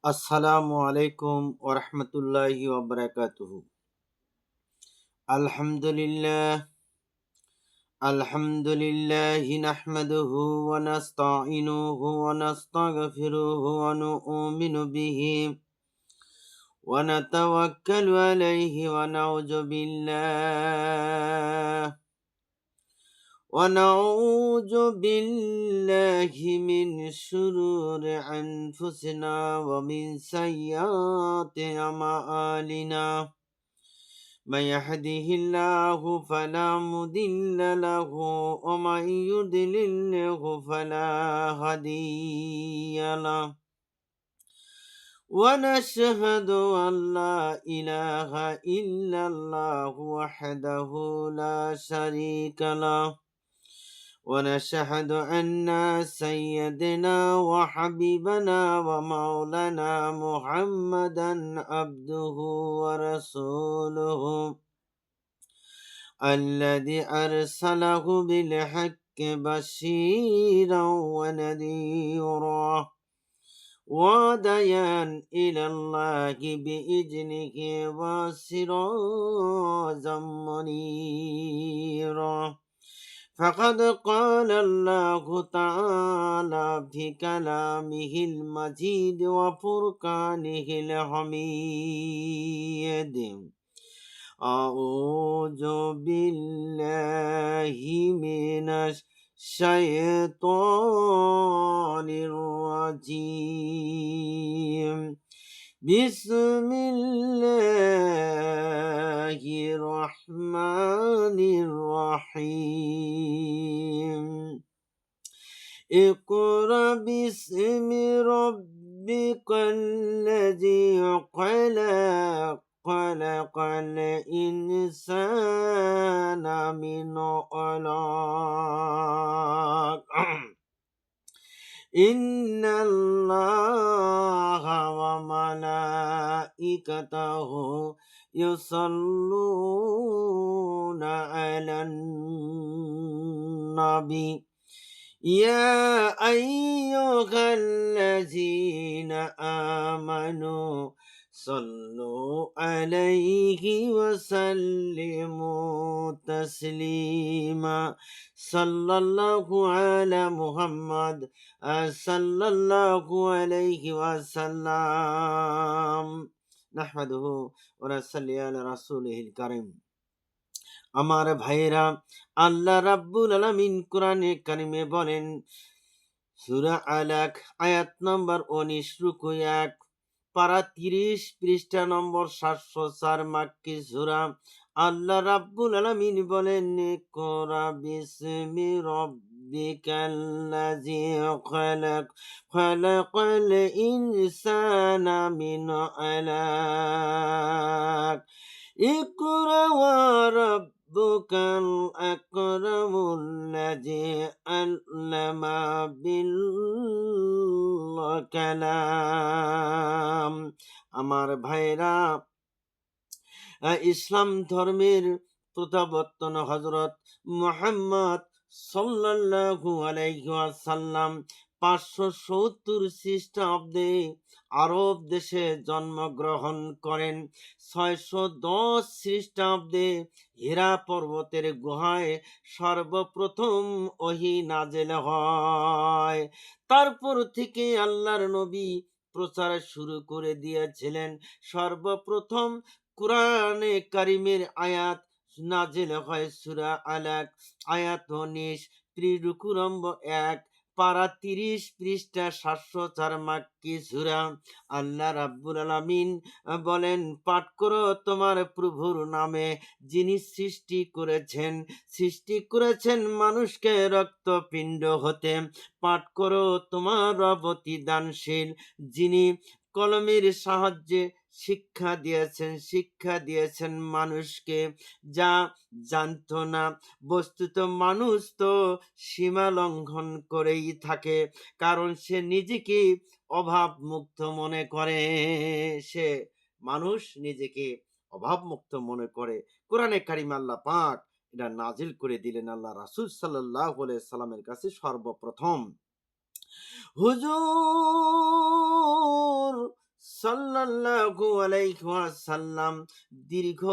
আসসালামু আলাইকুম ওরহমতুল্লাহি ওবরাকাতুহু। আলহামদুলিল্লাহ আলহামদুলিল্লাহি নাহমাদুহু ওয়া নাস্তাঈনুহু ওয়া নাস্তাগফিরুহু ওয়া নু'মিনু বিহি ওয়া নাতাওয়াক্কালু আলাইহি ونعوذ بالله من شرور أنفسنا ومن سيئات أعمالنا. من يهده الله فلا مضل له ومن يضلله فلا هادي له. ونشهد أن لا إله إلا الله وحده لا شريك له. ونشهد أن سيدنا وحبيبنا ومولانا محمدا عبده ورسوله الذي أرسله بالحق بشيرا ونذيرا وداعيا إلى الله بإذنه وسراجا منيرا. فقد قال الله تعالى في كلامه المجيد وفرقانه الحميد: أعوذ بالله من الشيطان الرجيم. بسم الله الرحمن الرحيم. اقرأ باسم ربك الذي خلق خلق الإنسان من علق. إن الله وملائكته يصلون على النبي يا أيها الذين آمنوا صلوا عليه وسلموا تسليما. صلى الله على محمد صلى الله عليه وسلم. نحمده ونصلي على رسوله الكريم. আমার ভাইয়েরা, আল্লাহ রাব্বুল আলামিন কোরআনে কারিমে বলেন, সূরা আলাক আয়াত নম্বর 19 রুকু 1 পারা 30 পৃষ্ঠা নম্বর 704 মাক্কি সূরা। আল্লাহ রাব্বুল আলামিন বলেন, ইকরা বিসমি রাব্বিকাল্লাযী খালাক খালাকাল ইনসানা মিন আলাক। ইকরা ওয়া রাব্বুকাল আকরামুল্লাযী আল্লামা বিল কালাম। আমার ভাইরা, ইসলাম ধর্মের প্রত্যাবর্তন হযরত মুহাম্মদ সাল্লাল্লাহু আলাইহি ওয়াসাল্লাম 570 খ্রিস্টাব্দে আরব দেশে জন্মগ্রহণ করেন। 610 খ্রিস্টাব্দে হীরা পর্বতের গুহায় সর্বপ্রথম ওহী নাযিল হয়। তারপর থেকে আল্লাহর নবী প্রচার শুরু করে দিয়েছিলেন। সর্বপ্রথম কুরআনে কারিমের আয়াত নাজিল হয় সূরা আলাক আয়াত 19 রুকু নম্বর 1 পারা 30 পৃষ্ঠা 704 মাক্কি সূরা। আল্লাহ রাব্বুল আলামিন বলেন, পাঠ করো তোমার প্রভুর নামে, যিনি সৃষ্টি করেছেন মানুষকে রক্তপিণ্ড হতে। পাঠ করো তোমার রব দানশীল, যিনি কলমের সাহায্যে শিক্ষা দিয়েছেন মানুষকে যা জানতো না। বস্তুত মানুষ তো সীমা লঙ্ঘন করেই থাকে, কারণ সে নিজেকে অভাবমুক্ত মনে করে। মানুষ নিজেকে অভাবমুক্ত মনে করে। কোরআনে কারিম আল্লাহ পাক এটা নাজিল করে দিলেন আল্লাহ রাসূল সাল্লাল্লাহু আলাইহি সাল্লামের কাছে সর্বপ্রথম। হুজুর সাল্লাল্লাহু আলাইহি ওয়াসাল্লাম দীর্ঘ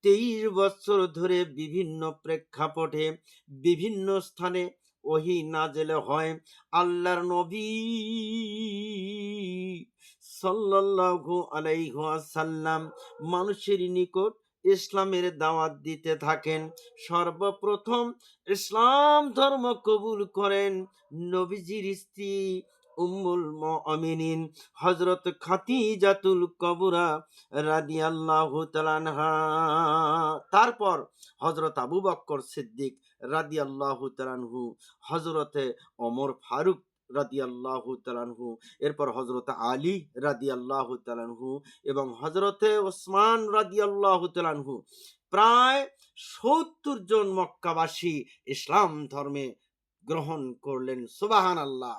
23 বছর ধরে বিভিন্ন প্রেক্ষাপটে বিভিন্ন স্থানে ওহী নাযিল হয়। আল্লাহর নবী সাল্লাল্লাহু আলাইহি ওয়াসাল্লাম মানুষের নিকট ইসলামের দাওয়াত দিতে থাকেন। সর্বপ্রথম ইসলাম ধর্ম কবুল করেন নবীজির স্ত্রী উম্মুল মুমিনিন হযরত খাদিজাতুল কুবরা রাদিয়াল্লাহু তাআলা আনহা। তারপর হযরত আবু বকর সিদ্দিক রাদিয়াল্লাহু তাআলা আনহু, হযরতে ওমর ফারুক রাদিয়াল্লাহু তাআলা আনহু, এরপর হযরত আলী রাদিয়াল্লাহু তাআলা আনহু এবং হযরতে ওসমান রাদিয়াল্লাহু তাআলা আনহু। প্রায় ৭০ জন মক্কাবাসী ইসলাম ধর্মে গ্রহণ করলেন। সুবহানাল্লাহ।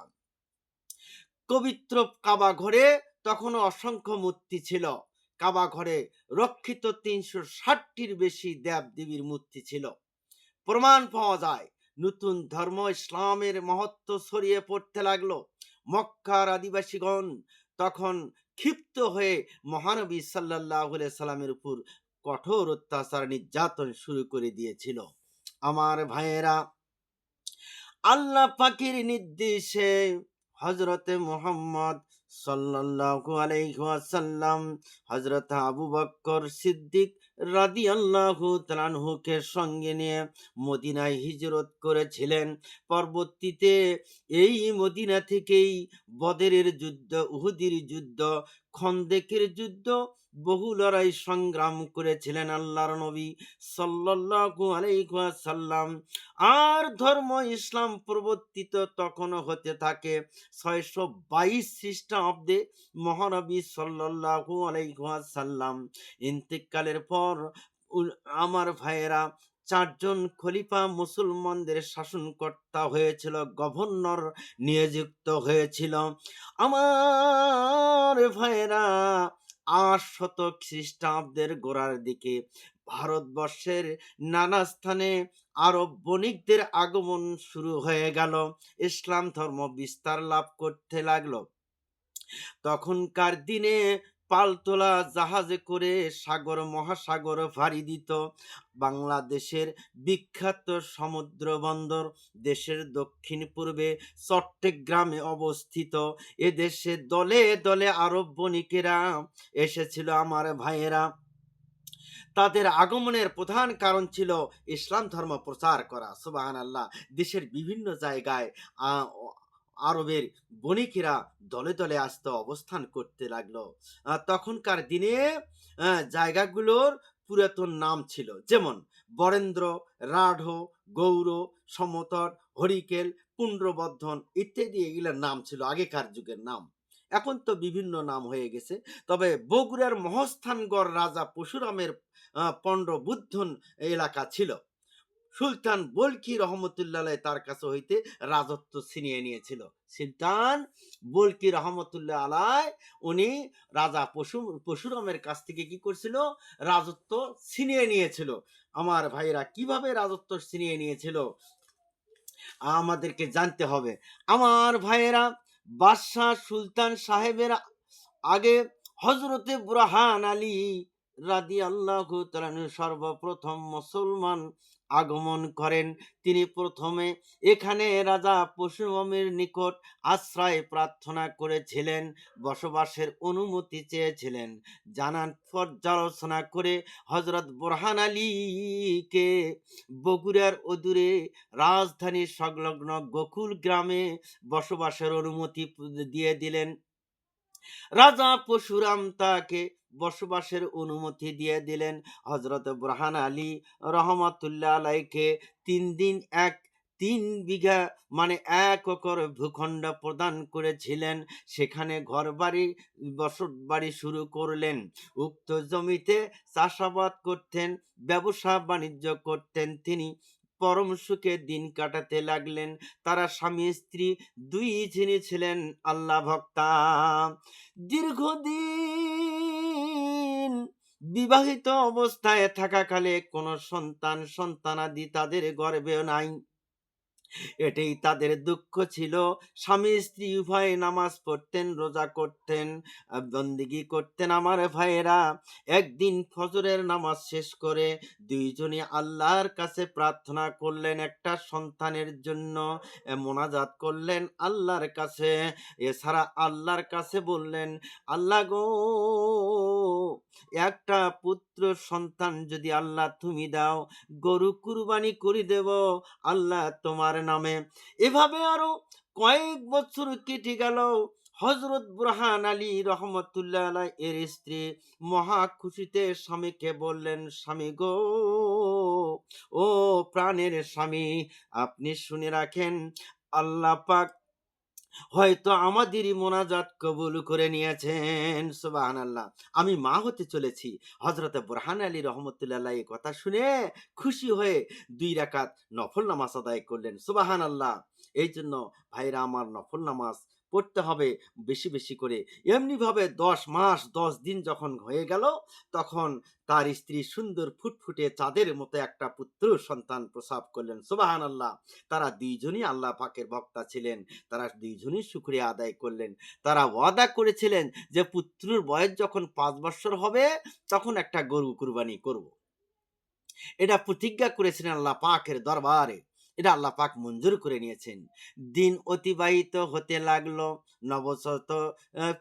পবিত্র কাবা ঘরে তখনও অসংখ্য মূর্তি ছিল। কাবা ঘরে রক্ষিত ৩৬০টির বেশি দেব দেবীর মূর্তি ছিল। প্রমাণ পাওয়া যায় নতুন ধর্ম ইসলামের মহত্ব ছড়িয়ে পড়তে লাগলো। মক্কার আদিবাসীগণ তখন ক্ষিপ্ত হয়ে মহানবী সাল্লাল্লাহু আলাইহি সাল্লামের উপর কঠোর অত্যাচার নির্যাতন শুরু করে দিয়েছিল। আমার ভাইয়েরা, আল্লাহ পাকের নির্দেশে হযরতে মুহাম্মদ সাল্লাল্লাহু আলাইহি ওয়াসাল্লাম হযরত আবু বকর সিদ্দিক রাদিয়াল্লাহু তাআলা আনহুকে সঙ্গে নিয়ে মদিনায় হিজরত করেছিলেন। পরবর্তীতে এই মদিনা থেকেই বদরের যুদ্ধ, উহুদের যুদ্ধ, খন্দেকের যুদ্ধ, বহু লড়াই সংগ্রাম করেছিলেন আল্লাহর নবী সাল্লাল্লাহু আলাইহি ওয়াসাল্লাম। আর ধর্ম ইসলাম প্রবর্তিত তখনও হতে থাকে ৬২২ খ্রিস্টাব্দে। মহানবী সাল্লাল্লাহু আলাইহি ওয়াসাল্লাম ইন্তেকালের পর আমার ভাইয়েরা ৪ জন খলিফা মুসলমানদের শাসনকর্তা হয়েছিল, গভর্নর নিয়োজিত হয়েছিল। আমার ভাইয়েরা ৮০০ খ্রিস্টাব্দের গোড়ার দিকে ভারতবর্ষের নানা স্থানে আরব বণিকদের আগমন শুরু হয়ে গেল। ইসলাম ধর্ম বিস্তার লাভ করতে লাগলো। তখনকার দিনে পালতোলা জাহাজে করে সাগর মহাসাগর ভাড়ি দিত। বাংলাদেশের বিখ্যাত সমুদ্র বন্দর দেশের দক্ষিণ পূর্বে চট্টগ্রামে অবস্থিত। এদেশে দলে দলে আরব বণিকেরা এসেছিল আমার ভাইয়েরা। তাদের আগমনের প্রধান কারণ ছিল ইসলাম ধর্ম প্রচার করা। সুবহানাল্লাহ। দেশের বিভিন্ন জায়গায় আরবের বণিকেরা দলে দলে আসতে অবস্থান করতে লাগলো। তখনকার দিনে জায়গাগুলোর পুরাতন নাম ছিল, যেমন বরেন্দ্র, রাঢ়, গৌর, সমতট, হরিকেল, পুণ্ড্রবর্ধন ইত্যাদি এগুলোর নাম ছিল আগেকার যুগের নাম। এখন তো বিভিন্ন নাম হয়ে গেছে। তবে বগুড়ার মহস্থানগড় রাজা পরশুরামের পণ্ডবুদ্ধন এলাকা ছিল। সুলতান বলকি রহমতুল্লাহ তার কাছে হইতে রাজত্ব ছিনিয়ে নিয়েছিল। সুলতান বলকি রহমতুল্লাহ আলাই উনি রাজা পরশুরামের কাছ থেকে কি করছিল? রাজত্ব ছিনিয়ে নিয়েছিল। আমার ভাইরা, কিভাবে রাজত্ব ছিনিয়ে নিয়েছিল আমাদেরকে জানতে হবে। আমার ভাইয়েরা, বাদশাহ সুলতান সাহেবের আগে হজরতে বুরহান আলী রাদিয়াল্লাহু তাআলা সর্বপ্রথম মুসলমান আগমন করেন। তিনি প্রথমে এখানে রাজা পরশুরামের নিকট আশ্রয় প্রার্থনা করেছিলেন, বসবাসের অনুমতি চেয়েছিলেন। জানান পর্যালোচনা করে হজরত বুরহান আলীকে বগুড়ার অদূরে রাজধানী সংলগ্ন গোকুল গ্রামে বসবাসের অনুমতি দিয়ে দিলেন। রাজা পরশুরাম তাকে বসবাসের অনুমতি দিয়ে দিলেন। হযরত বুরহান আলী রহমাতুল্লাহ আলাইকে ৩ বিঘা মানে ১ একর ভূখণ্ড প্রদান করেছিলেন। সেখানে ঘরবাড়ি বসত বাড়ি শুরু করলেন। উক্ত জমিতে চাষাবাদ করতেন, ব্যবসা বাণিজ্য করতেন। তিনি পরম সুখে দিন কাটাতে লাগলেন। তারা স্বামী স্ত্রী ২ জনই ছিলেন আল্লাহ ভক্তা। দীর্ঘদিন বিবাহিত অবস্থায় থাকাকালে কোনো সন্তানাদি তাদের গর্ভে নাই। এটাই তাদের দুঃখ ছিল। স্বামী স্ত্রী উভয়ে নামাজ পড়তেন, রোজা করতেন, বন্দেগী করতেন আমার ভাইয়েরা। একদিন ফজরের নামাজ শেষ করে দুইজনই আল্লাহর কাছে প্রার্থনা করলেন একটা সন্তানের জন্য, মোনাজাত করলেন আল্লাহর কাছে। এছাড়া আল্লাহর কাছে বললেন, আল্লাহ গো, একটা পুত্র সন্তান যদি আল্লাহ তুমি দাও, গরু কুরবানি করে দেব আল্লাহ তোমার নামে। এভাবে আরো কয়েক বছর কেটে গেল। হজরত বুরহান আলী রহমতুল্লাহ আলাই এর স্ত্রী মহা খুশিতে স্বামীকে বললেন, স্বামী গো, ও প্রাণের স্বামী, আপনি শুনে রাখেন, আল্লাহ পাক হয়তো আমাদেরই মোনাজাত কবুল করে নিয়েছেন। সুবহানাল্লাহ। আমি মা হতে চলেছি। হযরতে বুরহান আলী রহমতুল্লাহ এই কথা শুনে খুশি হয়ে 2 রাকাত নফল নামাজ আদায় করলেন। সুবহানাল্লাহ। এই জন্য ভাইরা আমার, নফল নামাজ পড়তে হবে বেশি বেশি করে। এমনিভাবে 10 মাস 10 দিন যখন হয়ে গেল, তখন তার স্ত্রী সুন্দর ফুটফুটে চাঁদের মতো একটা পুত্র সন্তান প্রসব করলেন। সুবহানাল্লাহ। তারা দুইজনই আল্লাহ পাকের ভক্তা ছিলেন। তারা দুইজনই শুকরিয়া আদায় করলেন। তারা ওয়াদা করেছিলেন যে পুত্রর বয়স যখন 5 বছর হবে তখন একটা গরু কুরবানি করব। এটা প্রতিজ্ঞা করেছিলেন আল্লাহ পাকের দরবারে। এটা আল্লাহ পাক মঞ্জুর করে নিয়েছেন। দিন অতিবাহিত হতে লাগলো। নবজাত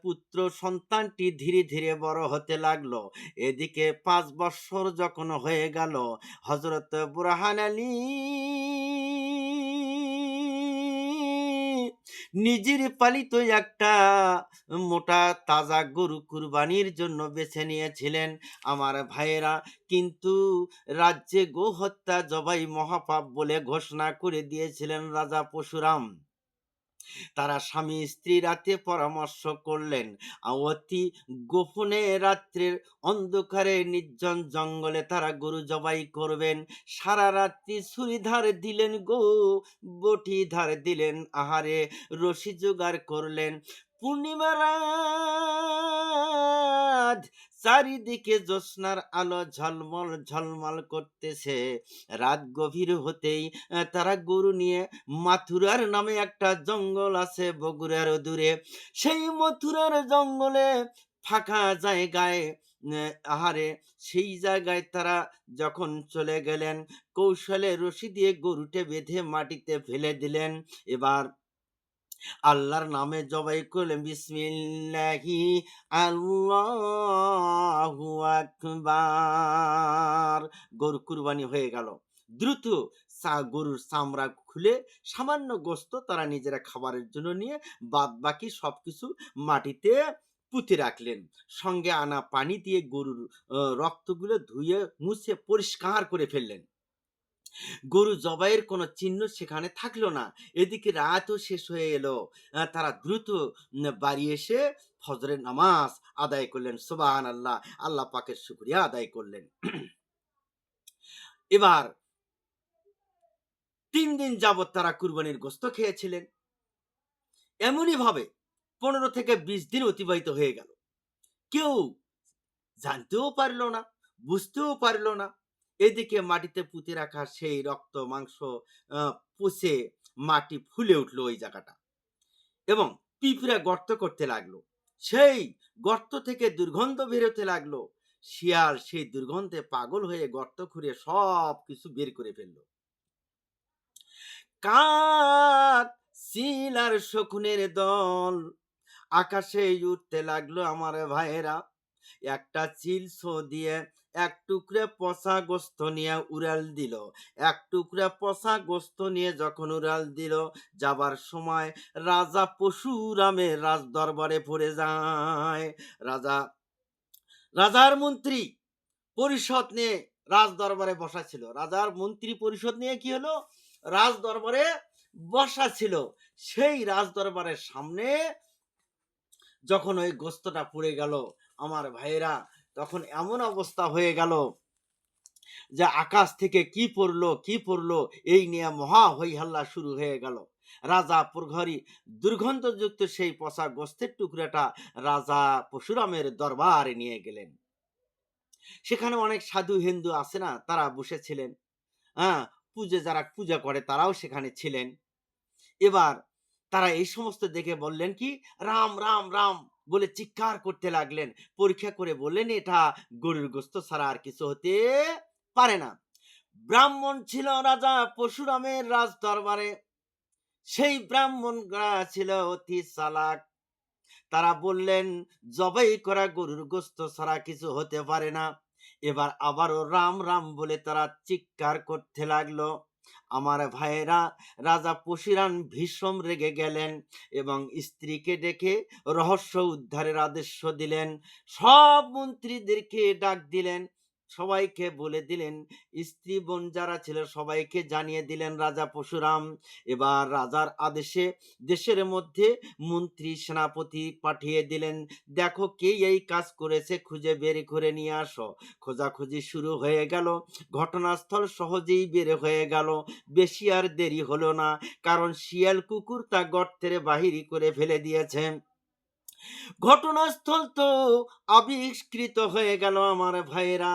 পুত্র সন্তানটি ধীরে ধীরে বড় হতে লাগলো। এদিকে 5 বছর যখন হয়ে গেল, হযরত বুরহান আলী নিজের পালিত একটা মোটা তাজা গরু কুরবানির জন্য বেছে নিয়েছিলেন আমার ভাইয়েরা। কিন্তু রাজ্যে গো হত্যা জবাই মহাপাপ বলে ঘোষণা করে দিয়েছিলেন রাজা পরশুরাম। তারা স্বামী স্ত্রী রাতে পরামর্শ করলেন, অতি গোপনে রাত্রের অন্ধকারে নির্জন জঙ্গলে তারা গরু জবাই করবেন। সারা রাত্রি ছুরি ধার দিলেন গো, বটি ধার দিলেন, আহারে রশি জোগাড় করলেন। পূর্ণিমা রাত, চারিদিকে জ্যোৎস্নার আলো ঝলমল ঝলমল করতেছে। রাত গভীর হতেই তারা গরু নিয়ে মাথুরার নামে একটা জঙ্গল আছে বগুড়ার দূরে, সেই মথুরার জঙ্গলে ফাঁকা জায়গায়, আহারে সেই জায়গায় তারা যখন চলে গেলেন, কৌশলে রশি দিয়ে গরুটে বেঁধে মাটিতে ফেলে দিলেন। এবার আল্লাহর নামে জবাই করলেন, বিসমিল্লাহি আল্লাহু আকবার। গরু কুরবানি হয়ে গেল। দ্রুত গরুর চামড়া খুলে সামান্য গোস্ত তারা নিজেরা খাবারের জন্য নিয়ে বাদ বাকি সবকিছু মাটিতে পুঁতে রাখলেন। সঙ্গে আনা পানি দিয়ে গরুর রক্তগুলো ধুয়ে মুছে পরিষ্কার করে ফেললেন। গরু জবাইয়ের কোনো চিহ্ন সেখানে থাকলো না। এদিকে রাতও শেষ হয়ে এলো। তারা দ্রুত বাড়ি এসে ফজরের নামাজ আদায় করলেন। সুবহানাল্লাহ। আল্লাহ পাকের শুকরিয়া আদায় করলেন। এবার 3 দিন যাবৎ তারা কুরবানির গোশত খেয়েছিলেন। এমনই ভাবে 15 থেকে 20 দিন অতিবাহিত হয়ে গেল। কেউ জানতেও পারল না, বুঝতেও পারল না। এদিকে মাটিতে পুঁতে রাখা সেই রক্ত মাংস পচে মাটি ফুলে উঠলো ওই জায়গাটা, এবং পিঁপড়া গর্ত করতে লাগলো। সেই গর্ত থেকে দুর্গন্ধ বেরোতে লাগলো। শিয়াল সেই দুর্গন্ধে পাগল হয়ে গর্ত খুঁড়ে সব কিছু বের করে ফেললো। কাক, চিল আর শকুনের দল আকাশে উঠতে লাগলো আমার ভাইয়েরা। একটা চিল ছো দিয়ে এক টুকরা পচা গোস্ত নিয়ে উড়াল দিল। এক টুকরা পচা গোস্ত নিয়ে যখন উড়াল দিল, যাবার সময় রাজা পরশুরামের রাজ দরবারে পড়ে যায়। রাজা রাজার মন্ত্রী পরিষদ নিয়ে রাজ দরবারে বসা ছিল। রাজার মন্ত্রী পরিষদ নিয়ে কি হলো, রাজ দরবারে বসা ছিল। সেই রাজ দরবারের সামনে যখন ওই গোস্তটা পুড়ে গেল আমার ভাইয়েরা, তখন এমন অবস্থা হয়ে গেল যে আকাশ থেকে কি পড়লো কি পড়লো এই নিয়ে মহা হই হাল্লা শুরু হয়ে গেল। রাজা প্রহরী দুর্গন্ধযুক্ত সেই পচা গোস্তের টুকরাটা রাজা পরশুরামের দরবারে নিয়ে গেলেন। সেখানে অনেক সাধু হিন্দু আছে না, তারা বসেছিলেন। হ্যাঁ, যারা পূজা করে তারাও সেখানে ছিলেন। এবার তারা এই সমস্ত দেখে বললেন কি, রাম রাম রাম বলে চিৎকার করতে লাগলেন। পরীক্ষা করে বললেন এটা গরুর গোস্ত ছাড়া আর কিছু হতে পারে না। ব্রাহ্মণ ছিল রাজা পরশুরামের রাজ দরবারে। সেই ব্রাহ্মণরা ছিল অতি চালাক। তারা বললেন জবাই করা গরুর গোস্ত ছাড়া কিছু হতে পারে না। এবার আবারও রাম রাম বলে তারা চিৎকার করতে লাগলো। আমার ভাইয়েরা, রাজা পশুরাম ভীষণ রেগে গেলেন এবং স্ত্রীকে ডেকে রহস্য উদ্ধারের আদেশ দিলেন। সব মন্ত্রীদেরকে ডাক দিলেন, সবাইকে বলে দিলেন, স্ত্রী বোন যারা ছিল সবাইকে জানিয়ে দিলেন রাজা পশুরাম। এবার রাজার আদেশে দেশের মধ্যে মন্ত্রী সেনাপতি পাঠিয়ে দিলেন, দেখো কে এই কাজ করেছে খুঁজে বের করে নিয়ে আসো। খোঁজাখুঁজি শুরু হয়ে গেল। ঘটনাস্থল সহজেই বের হয়ে গেল। বেশি আর দেরি হলো না, কারণ শিয়াল কুকুর তা গর্তের বাহিরি করে ফেলে দিয়েছে। ঘটনাস্থল তো আবিষ্কৃত হয়ে গেল আমার ভাইয়েরা।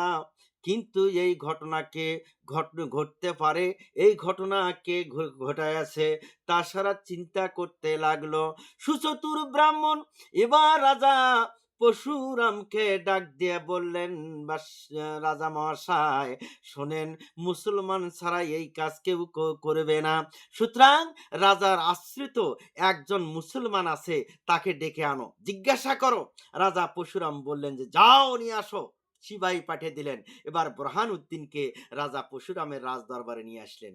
কিন্তু এই ঘটনাকে ঘটতে পারে, এই ঘটনাকে ঘটাইয়াছে তা সারা চিন্তা করতে লাগলো সুচতুর ব্রাহ্মণ। এবার রাজা পরশুরামকে ডাক দিয়ে বললেন, রাজা মহাশয় শোনেন, মুসলমান ছাড়া এই কাজ কেউ করবে না, সুতরাং রাজার আশ্রিত একজন মুসলমান আছে, তাকে ডেকে আনো, জিজ্ঞাসা করো। রাজা পরশুরাম বললেন যে যাও নিয়ে আসো। সিপাহী পাঠিয়ে দিলেন। এবার বুরহান উদ্দিনকে রাজা পরশুরামের রাজ দরবারে নিয়ে আসলেন।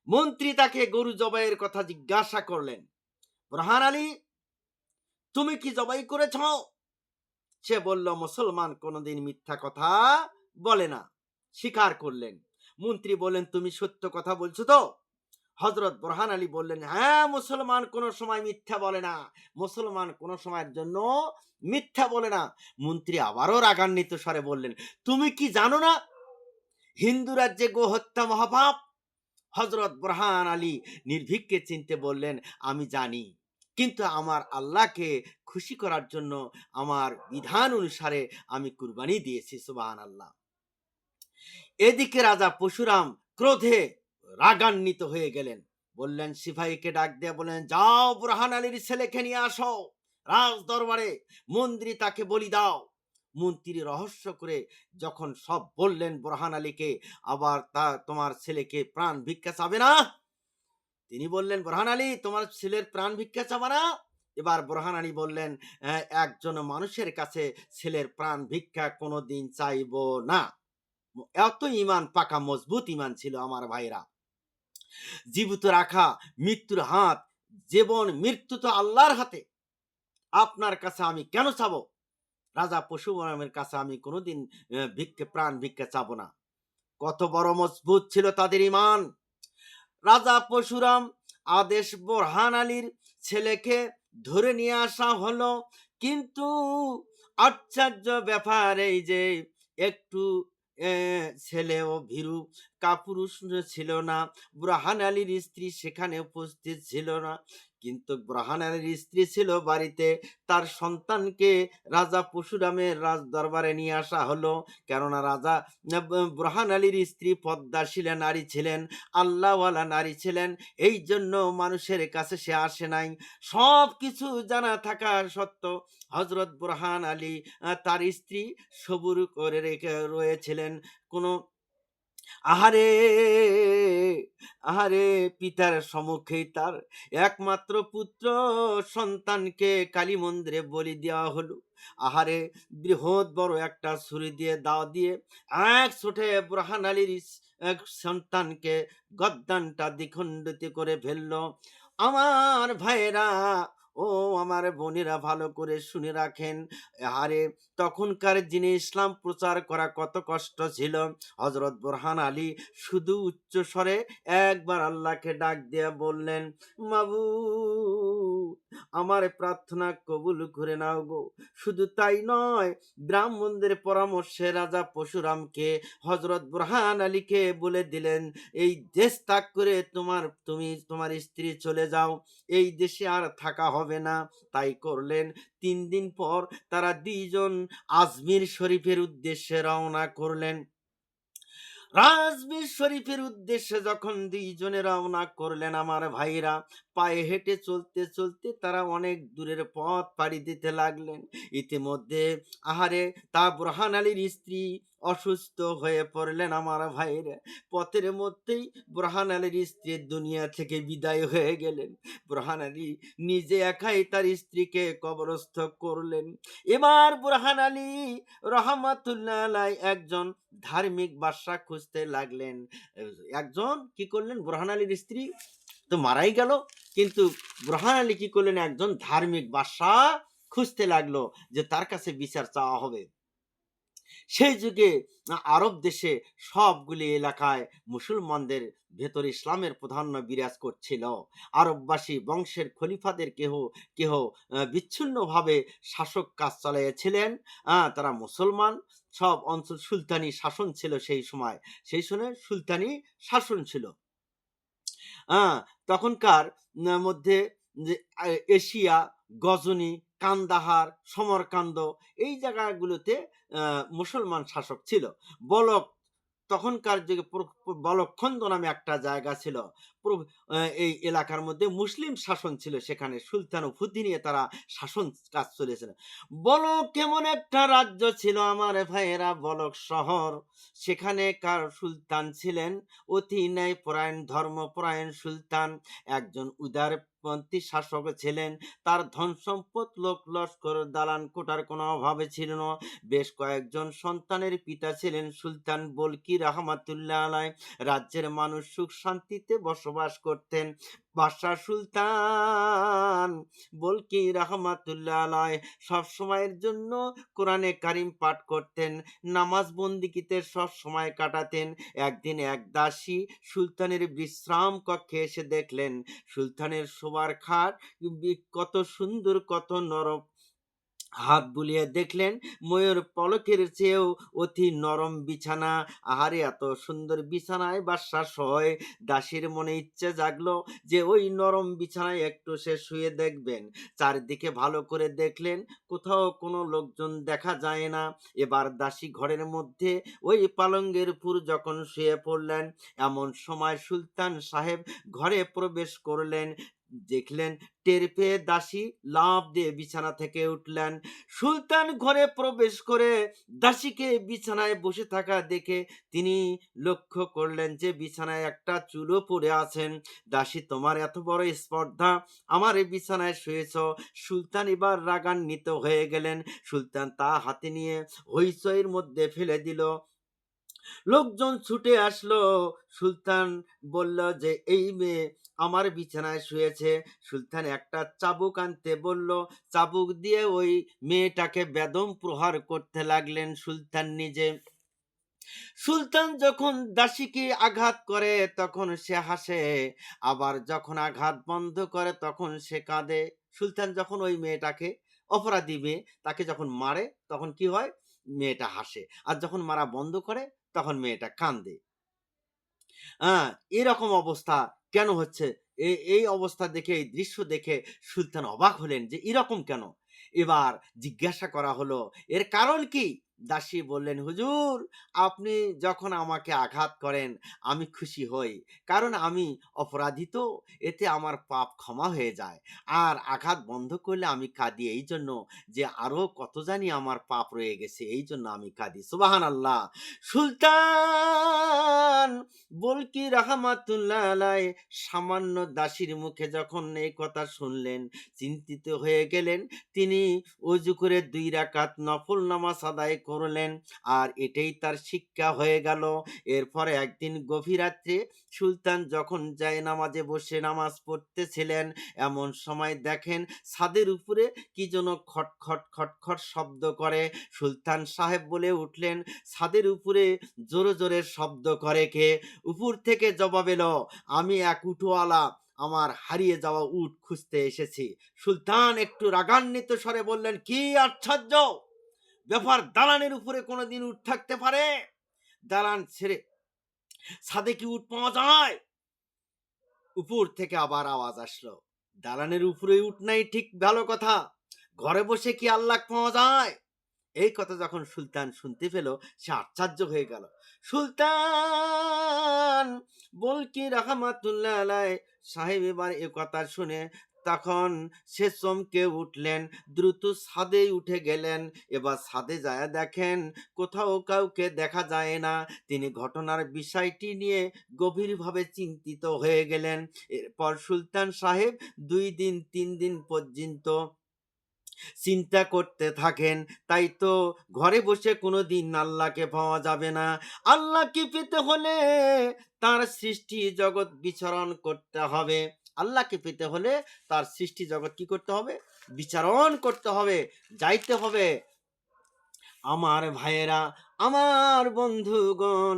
মন্ত্রী তাকে গরু জবাইয়ের কথা জিজ্ঞাসা করলেন, বুরহান আলী তুমি কি জবাই করেছ? সে বলল, মুসলমান কোনোদিন মিথ্যা কথা বলে না, স্বীকার করলেন। মন্ত্রী বললেন, তুমি সত্য কথা বলছো তো? হযরত বুরহান আলী বললেন, হ্যাঁ, মুসলমান কোনো সময় মিথ্যা বলে না, মুসলমান কোনো সময়ের জন্য মিথ্যা বলে না। মন্ত্রী আবারও রাগান্বিত স্বরে বললেন, তুমি কি জানো না হিন্দু রাজ্যে গো হত্যা মহাপাপ? হযরত বুরহান আলী নির্ভীককে চিনতে বললেন, আমি জানি, কিন্তু আমার আল্লাহকে খুশি করার জন্য আমার বিধান অনুসারে আমি কুরবানি দিয়েছি। সুবহানাল্লাহ। এদিকে রাজা পরশুরাম ক্রোধে রাগান্বিত হয়ে গেলেন। বললেন, সিপাহীকে ডাক দিয়ে বলেন, যাও বুরহান আলীর ছেলেকে নিয়ে আসো রাজ দরবারে, মন্ত্রী তাকে বলি দাও। মন্ত্রী রহস্য করে যখন সব বললেন বুরহান আলীকে, আবার তোমার ছেলেকে প্রাণ ভিক্ষা চাবে না? তিনি বললেন, বুরহান আলী তোমার ছেলের প্রাণ ভিক্ষা চাবে না? এবার বুরহান আলী বললেন, একজন মানুষের কাছে ছেলের প্রাণ ভিক্ষা কোনোদিন চাইব না। এত ইমান, পাকা মজবুত ইমান ছিল আমার ভাইরা। জীবিত রাখা মৃত্যুর হাত, জীবন মৃত্যু তো আল্লাহর হাতে, আপনার কাছে আমি কেন চাবো? রাজা পরশুরামের কাছে আমি কোনোদিন প্রাণ ভিক্ষা চাবো না। কত বড় মজবুত ছিল তাদের ইমান। রাজা পরশুরাম আদেশ বুরহান আলীর ছেলেকে ধরে নিয়ে আসা হলো। কিন্তু আশ্চর্য ব্যাপার এই যে একটু ছেলেও ভীরু, কাপুরুষ ছিল না। বুরহান আলীর স্ত্রী সেখানে উপস্থিত ছিল না, কিন্তু বুরহান আলীর স্ত্রী ছিল বাড়িতে। তার সন্তানকে রাজা পরশুরামের রাজ দরবারে নিয়ে আসা হলো। কেননা রাজা বুরহান আলীর স্ত্রী পদ্মাশীলা নারী ছিলেন, আল্লাহওয়ালা নারী ছিলেন, এই জন্য মানুষের কাছে সে আসে নাই। সব কিছু জানা থাকা সত্ত্বেও হযরত বুরহান আলী তার স্ত্রী সবুর করে রেখে রয়েছিলেন। কোনো আহারে আহারে পিতার সম্মুখেই তার একমাত্র পুত্র সন্তানকে কালী মন্দিরে বলি দেওয়া হলো। আহারে, বৃহৎ বড় একটা ছুরি দিয়ে দাও দিয়ে এক ছোটে বুরহান আলীর এক সন্তানকে গদ্দানটা দ্বিখণ্ডিত করে ফেললো। আমার ভাইয়েরা ও আমার বোনেরা, ভালো করে শুনে রাখেন। আরে, তখনকার দিনে ইসলাম প্রচার করা কত কষ্ট ছিল। হযরত বুরহান আলী শুধু উচ্চ স্বরে একবার আল্লাহকে ডাক দিয়ে বললেন, মাবুদ আমার প্রার্থনা কবুল করে নাও গো। শুধু তাই নয়, ব্রাহ্মণদের পরামর্শে রাজা পরশুরামকে হযরত বুরহান আলীকে বলে দিলেন, এই দেশ ত্যাগ করে তুমি তোমার স্ত্রী চলে যাও, এই দেশে আর থাকা হবে না। তাই করলেন। 3 দিন পর তারা 2 জন আজমির শরীফের উদ্দেশ্যে রওনা করলেন। রাজবীর শরীফের উদ্দেশ্যে যখন দুইজনে রওনা করলেন আমার ভাইরা, পায়ে হেঁটে চলতে চলতে তারা অনেক দূরের পথ পাড়ি দিতে লাগলেন। ইতিমধ্যে আহারে তা বুরহান আলীর স্ত্রী অসুস্থ হয়ে পড়লেন আমার ভাইরা। পথের মধ্যেই বুরহান আলীর স্ত্রী দুনিয়া থেকে বিদায় হয়ে গেলেন। বুরহান আলী নিজে একাই তার স্ত্রীকে কবরস্থ করলেন। এবার বুরহান আলী রহমাতুল্লাহ আলাই একজন ধার্মিক বাদশা খুঁজতে লাগলেন। একজন কি করলেন, বুরহান আলীর স্ত্রী তো মারাই গেল, কিন্তু বুরহান আলী কি করলেন, একজন ধার্মিক বাদশা খুঁজতে লাগলো যে তার কাছে বিচার চাওয়া হবে। সেই যুগে আরব দেশে সবগুলি এলাকায় মুসলমানদের ভেতর ইসলামের প্রাধান্য বিরাজ করছিল। আরববাসী বংশের খলিফাদের কেহ কেহ বিচ্ছিন্নভাবে শাসক কাজ চালিয়েছিলেন। তারা মুসলমান। সব অঞ্চল সুলতানি শাসন ছিল সেই সময়। সেই সময় সুলতানি শাসন ছিল। তখনকার মধ্যে যে এশিয়া, গজনি, কান্দাহার, সমরকান্দ এই জায়গাগুলোতে মুসলমান শাসক ছিল। বলক তখনকার যুগে বলখন্দ নামে একটা জায়গা ছিল। এই এলাকার মধ্যে মুসলিম শাসন ছিল, সেখানে সুলতান উপাধি নিয়ে তারা শাসন কাজ চলেছিল। বলক কেমন একটা রাজ্য ছিল আমার ভাইয়েরা, বলক শহর। সেখানেকার সুলতান ছিলেন অতি ন্যায়পরায়ণ ধর্মপরায়ণ সুলতান। একজন উদারপন্থী শাসক ছিলেন। তার ধন সম্পদ লোক লস্কর দালান কোটার কোনো অভাবে ছিল না। বেশ কয়েকজন সন্তানের পিতা ছিলেন সুলতান বলকি রহমাতুল্লাহ আলাই। রাজ্যের মানুষ সুখ শান্তিতে বসবাস করতেন। বাদশাহ সুলতান বলকি রহমাতুল্লাহ আলাই সব সময়ের জন্য কোরআনে কারিম পাঠ করতেন, নামাজ বন্দিকিতে সব সময় কাটাতেন। একদিন এক দাসী সুলতানের বিশ্রাম কক্ষে এসে দেখলেন সুলতানের শোবার খাট কত সুন্দর, কত নরম। হাত বুলিয়ে দেখলেন ময়ূর পলকের চেয়েও অতি নরম বিছানা। আহারে এত সুন্দর বিছানায় বাদশা শোয়। দাসীর মনে ইচ্ছে জাগলো যে ওই নরম বিছানায় একটু সে শুয়ে দেখবেন। চারদিকে ভালো করে দেখলেন, কোথাও কোনো লোকজন দেখা যায় না। এবার দাসী ঘরের মধ্যে ওই পালঙ্গের উপর যখন শুয়ে পড়লেন, এমন সময় সুলতান সাহেব ঘরে প্রবেশ করলেন। দেখলেন, টের পেয়ে দাসী লাফ দিয়ে বিছানা থেকে উঠলেন। সুলতান ঘরে প্রবেশ করে দাসীকে বিছানায় বসে থাকা দেখে তিনি লক্ষ্য করলেন যে বিছানায় একটা চুলো পড়ে আছেন। দাসী, তোমার এত বড় স্পর্ধা, আমার এই বিছানায় শুয়েছ। সুলতান এবার রাগান্বিত হয়ে গেলেন। সুলতান তা হাতে নিয়ে হইচইয়ের মধ্যে ফেলে দিল। লোকজন ছুটে আসলো। সুলতান বলল যে এই মেয়ে আমার বিছানায় শুয়েছে। সুলতান একটা চাবুক আনতে বলল। চাবুক দিয়ে ওই মেয়েটাকে বেদম প্রহার করতে লাগলেন সুলতান নিজে। সুলতান যখন দাসীকে আঘাত করে তখন সে হাসে, আবার যখন আঘাত বন্ধ করে তখন সে কাঁদে। সুলতান যখন ওই মেয়েটাকে, অপরাধী মেয়ে, তাকে যখন মারে তখন কি হয়, মেয়েটা হাসে, আর যখন মারা বন্ধ করে তখন মেয়েটা কান্দে। হ্যাঁ, এরকম অবস্থা কেন হচ্ছে? এই অবস্থা দেখে, এই দৃশ্য দেখে সুলতান অবাক হলেন যে এরকম কেন? এবার জিজ্ঞাসা করা হলো, এর কারণ কি? দাসী বললেন, হুজুর, আপনি যখন আমাকে আঘাত করেন আমি খুশি হই, কারণ আমি অপরাধী তো, এতে আমার পাপ ক্ষমা হয়ে যায়। আর আঘাত বন্ধ করলে আমি কাঁদি এই জন্য যে আরো কত জানি আমার পাপ রয়ে গেছে, এই জন্য আমি কাঁদি। সুবহানাল্লাহ। সুলতান বলকি রহমাতুল্লাহ আলাই সামান্য দাসীর মুখে যখন এই কথা শুনলেন, চিন্তিত হয়ে গেলেন। তিনি অজু করে 2 রাকাত নফল নামাজ আদায় করলেন, আর এটাই তার শিক্ষা হয়ে গেল। এরপরে একদিন গভীর রাত্রে সুলতান যখন নামাজে বসে নামাজ পড়তেছিলেন, এমন সময় দেখেন ছাদের উপরে কি যেন খটখট খটখট শব্দ করে। সুলতান সাহেব বলে উঠলেন, ছাদের উপরে জোরে জোরে শব্দ করে কে? উপর থেকে জবাব এলো, আমি এক উটওয়ালা আমার হারিয়ে যাওয়া উট খুঁজতে এসেছি। সুলতান একটু রাগান্বিত স্বরে বললেন, কি আশ্চর্য ব্যাপার, দালানের উপরে কোনোদিন উট থাকতে পারে? দালান ছেড়ে ছাদে কি উট পাওয়া যায়? উপর থেকে আবার আওয়াজ আসলো, দালানের উপরে উট নাই ঠিক ভালো কথা, ঘরে বসে কি আল্লাহ পাওয়া যায়? এই কথা যখন সুলতান শুনতে পেল, সে আশ্চর্য হয়ে গেল। সুলতান বলকি রহমাতুল্লাহ আলাই সাহেব এবার এ কথা শুনে তখন সে চমকে উঠলেন, দ্রুত ছাদে উঠে গেলেন। এবার ছাদে যায় দেখেন কোথাও কাউকে দেখা যায় না। তিনি ঘটনার বিষয়টি নিয়ে গভীরভাবে চিন্তিত হয়ে গেলেন। এরপর সুলতান সাহেব 2 দিন 3 দিন পর্যন্ত চিন্তা করতে থাকেন, তাই তো ঘরে বসে কোনো দিন আল্লাহকে পাওয়া যাবে না। আল্লাহকে পেতে হলে তার সৃষ্টি জগৎ বিচরণ করতে হবে। আল্লাহকে পেতে হলে তার সৃষ্টি জগৎ কি করতে হবে? বিচরণ করতে হবে, যাইতে হবে। আমার ভাইয়েরা, আমার বন্ধুগণ,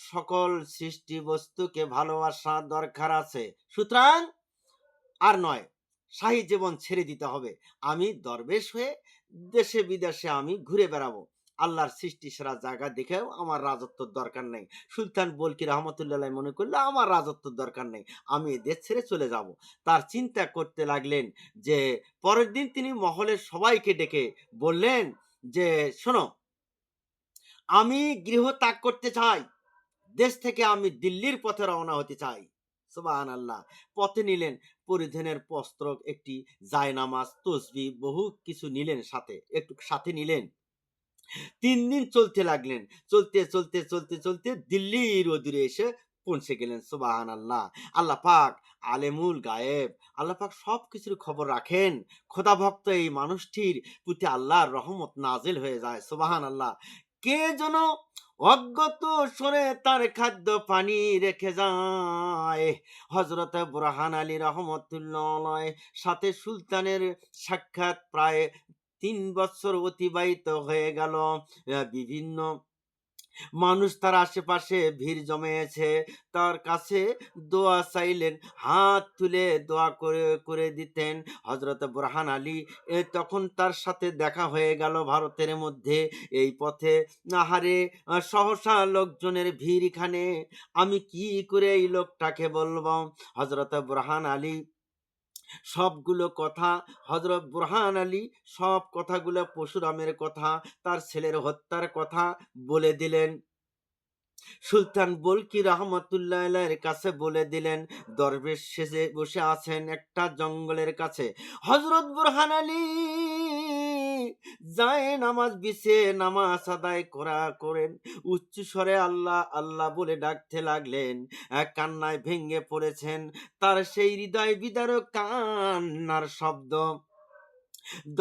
সকল সৃষ্টি বস্তুকে ভালোবাসা দরকার আছে। সুতরাং আর নয়, শাহী জীবন ছেড়ে দিতে হবে। আমি দরবেশ হয়ে দেশে বিদেশে আমি ঘুরে বেড়াবো। আল্লাহর সৃষ্টি সেরা জায়গা দেখেও আমার রাজত্বর দরকার নেই। সুলতান বলকি রহমতুল্লাহ মনে করলে আমার রাজত্বর দরকার নেই, আমি দেশ ছেড়ে চলে যাব। তার চিন্তা করতে লাগলেন যে পরের দিন তিনি মহলের সবাইকে ডেকে বললেন যে শোনো, আমি গৃহ ত্যাগ করতে চাই, দেশ থেকে আমি দিল্লির পথে রওনা হতে চাই। সুবহানাল্লাহ। পথে নিলেন পরিধানের বস্ত্র, একটি জায়নামাজ, তসবিহ, বহু কিছু নিলেন, সাথে একটু সাথে নিলেন। 3 দিন চলতে লাগলেন। চলতে চলতে চলতে চলতে দিল্লির অদূরে এসে পৌঁছে গেলেন। সুবহানাল্লাহ। আল্লাহ পাক আলেমুল গায়েব, আল্লাহ পাক সব কিছুর খবর রাখেন। খোদাভক্ত এই মানুষটির প্রতি আল্লাহর রহমত নাজিল হয়ে যায়। সুবহানাল্লাহ। কে যেন অজ্ঞত সরে তার খাদ্য পানি রেখে যায়। হযরত বুরহান আলী রহমতুল্লাহ সাথে সুলতানের সাক্ষাৎ প্রায় 3 বছর অতিবাহিত হয়ে গেল। বিভিন্ন মানুষ তার আশেপাশে ভিড় জমিয়েছে, তার কাছে দোয়া চাইলেন, হাত তুলে দোয়া করে করে দিতেন। হযরত বুরহান আলী তখন তার সাথে দেখা হয়ে গেল ভারতের মধ্যে। এই পথে আহারে সহসা লোকজনের ভিড়, এখানে আমি কি করে এই লোকটাকে বলবো? হযরত বুরহান আলী সবগুলো কথা, হযরত বুরহান আলী সব কথাগুলো, পরশুরামের কথা, তার ছেলের হত্যার কথা বলে দিলেন। সুলতান বলকি রহমতুল্লাহ আলাইহির কাছে বলে দিলেন। দরবেশ সেজে বসে আছেন একটা জঙ্গলের কাছে। হযরত বুরহান আলী যায় নামাজ বিছে নামাজ আদায় করেন, উচ্চ স্বরে আল্লাহ আল্লাহ বলে ডাকতে লাগলেন। কান্নায় ভেঙে পড়েছেন। তার সেই হৃদয় বিদারক কান্নার শব্দ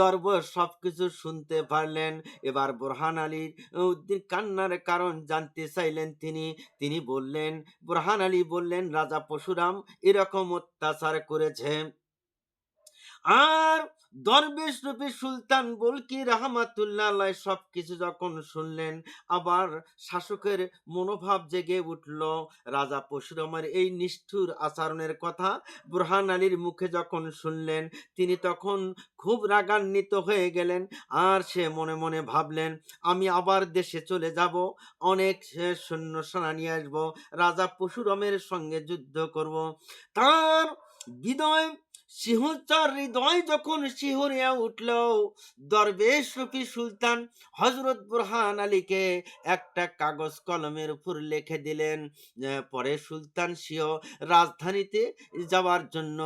দরবার সবকিছু শুনতে পারলেন। এবার বুরহান আলীর উদ্দিন কান্নার কারণ জানতে চাইলেন তিনি। তিনি বললেন, বুরহান আলী বললেন, রাজা পরশুরাম এরকম অত্যাচার করেছে। আর দরবেশ রূপী সুলতান বলকি রহমাতুল্লাহ আলাই সবকিছু যখন শুনলেন, আবার শাসকের মনোভাব জেগে উঠল। রাজা পরশুরামের এই নিষ্ঠুর আচরণের কথা বুরহান আলীর মুখে যখন শুনলেন, তিনি তখন খুব রাগান্বিত হয়ে গেলেন। আর সে মনে মনে ভাবলেন, আমি আবার দেশে চলে যাব, অনেক সৈন্য সেনা নিয়ে আসবো, রাজা পরশুরামের সঙ্গে যুদ্ধ করব। তার হৃদয় সিংহচার হৃদয় যখন শিহরিয়া উঠল, দরবেশ রূপী সুলতান হযরত বুরহান আলীকে একটা কাগজ কলমের উপর লিখে দিলেন। পরে সুলতান সিংহ রাজধানীতে যাওয়ার জন্য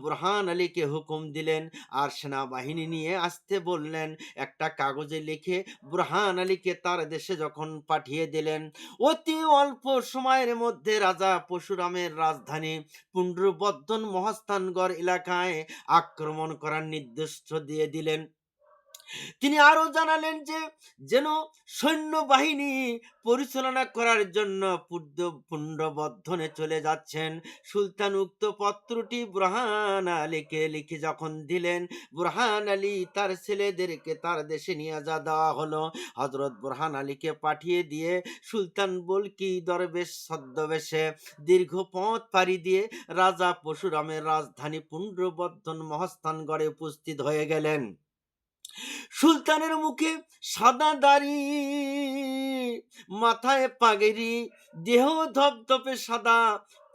বুরহান আলীকে হুকুম দিলেন, আর সেনাবাহিনী নিয়ে আসতে বললেন। একটা কাগজে লিখে বুরহান আলীকে তার দেশে যখন পাঠিয়ে দিলেন, অতি অল্প সময়ের মধ্যে রাজা পরশুরামের রাজধানী পুণ্ড্রবর্ধন মহাস্থানগড় এলাকায় আক্রমণ করার নির্দেশ দিয়ে দিলেন। তিনি আরো জানালেন যে যেন সৈন্যবাহিনী পরিচালনা করার জন্য পুণ্ড্রবর্ধনে চলে যাচ্ছেন। সুলতান উক্ত পত্রটি বুরহান আলীকে লিখে যখন দিলেন, বুরহান আলী তার ছেলেদেরকে তার দেশে নিয়ে দেওয়া হলো। হযরত বুরহান আলীকে পাঠিয়ে দিয়ে সুলতান বলকি দরবেশ ছদ্মবেশে দীর্ঘ পথ পাড়ি দিয়ে রাজা পরশুরামের রাজধানী পুণ্ড্রবর্ধন মহাস্থানগড়ে উপস্থিত হয়ে গেলেন। সুলতানের মুখে সাদা দাড়ি, মাথায় পাগড়ি, দেহ ধপধপে সাদা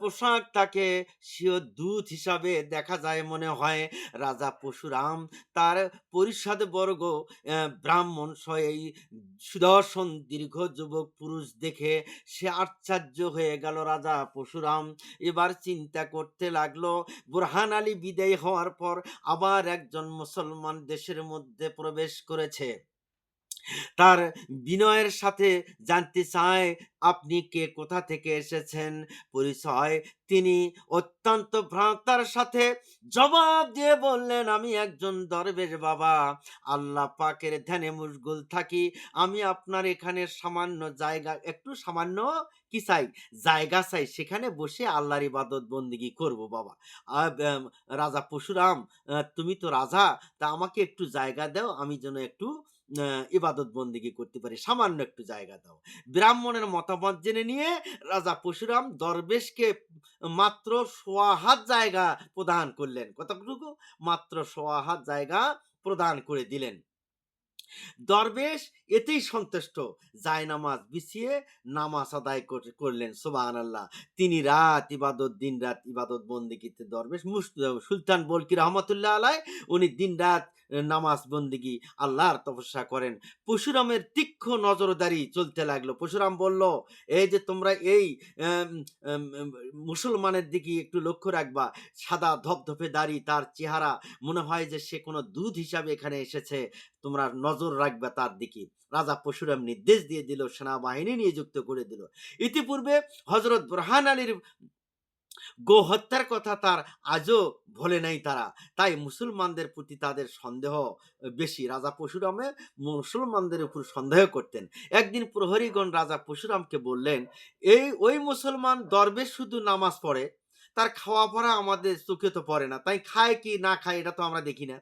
পোশাক তাকে স্বীয় দূত হিসাবে দেখা যায় মনে হয়। রাজা পরশুরাম তার পরিষদ বর্গ ব্রাহ্মণ সহ এই সুদর্শন দীর্ঘ যুবক পুরুষ দেখে সে আশ্চর্য হয়ে গেল। রাজা পরশুরাম এবার চিন্তা করতে লাগলো, বুরহান আলী বিদায় হওয়ার পর আবার একজন মুসলমান দেশের মধ্যে প্রবেশ করেছে। তার বিনয়ের সাথে জানতে চায়, আপনি কে, কোথা থেকে এসেছেন? পরিচয় তিনি অত্যন্ত ভ্রাতার সাথে জবাব দিয়ে বললেন, আমি একজন দরবেশ বাবা, আল্লাহ পাকের ধ্যানে মশগুল থাকি। আমি আপনার এখানে সামান্য জায়গা, একটু সামান্য কি চাই, জায়গা চাই, সেখানে বসে আল্লাহর ইবাদত বন্দিগি করব বাবা। রাজা পরশুরাম, তুমি তো রাজা, তা আমাকে একটু জায়গা দাও, আমি যেন একটু ইবাদত বন্দিগি করতে পারি, সামান্য একটু জায়গা দাও। ব্রাহ্মণের মতামত জেনে নিয়ে রাজা পরশুরাম দরবেশকে মাত্র সোয়া হাত জায়গা প্রদান করলেন। কতটুকু? মাত্র সোয়া হাত জায়গা প্রদান করে দিলেন। দরবেশ এতেই সন্তুষ্ট, জায়নামাজ বিছিয়ে নামাজ আদায় করলেন। সুবহানাল্লাহ। তিনি রাত ইবাদত, দিন রাত ইবাদত বন্দেগীতে দরবেশ সুলতান বলকি রহমতুল্লাহ আলাই, উনি দিন রাত নামাজ বন্দেগী আল্লাহর তপস্যা করেন। পরশুরামের তীক্ষ্ণ নজরদারি চলতে লাগলো। পরশুরাম বলল, এই যে তোমরা এই মুসলমানের দিকে একটু লক্ষ্য রাখবা, সাদা ধপধপে দাড়ি, তার চেহারা, মনে হয় যে সে কোনো দুধ হিসাবে এখানে এসেছে, তোমরা নজর রাখবে তার দিকে। রাজা পরশুরাম নির্দেশ দিয়ে দিল, সেনাবাহিনী নিযুক্ত করে দিল। ইতিপূর্বে হযরত বুরহান আলীর গো হত্যার কথা তার আজও ভোলে নাই তারা, তাই মুসলমানদের প্রতি তাদের সন্দেহ বেশি। রাজা পরশুরামে মুসলমানদের উপর সন্দেহ করতেন। একদিন প্রহরীগণ রাজা পরশুরামকে বললেন, ওই মুসলমান দরবেশ শুধু নামাজ পড়ে, তার খাওয়া পড়া আমাদের চোখে তো পড়ে না, তাই খায় কি না খায় এটা তো আমরা দেখি না,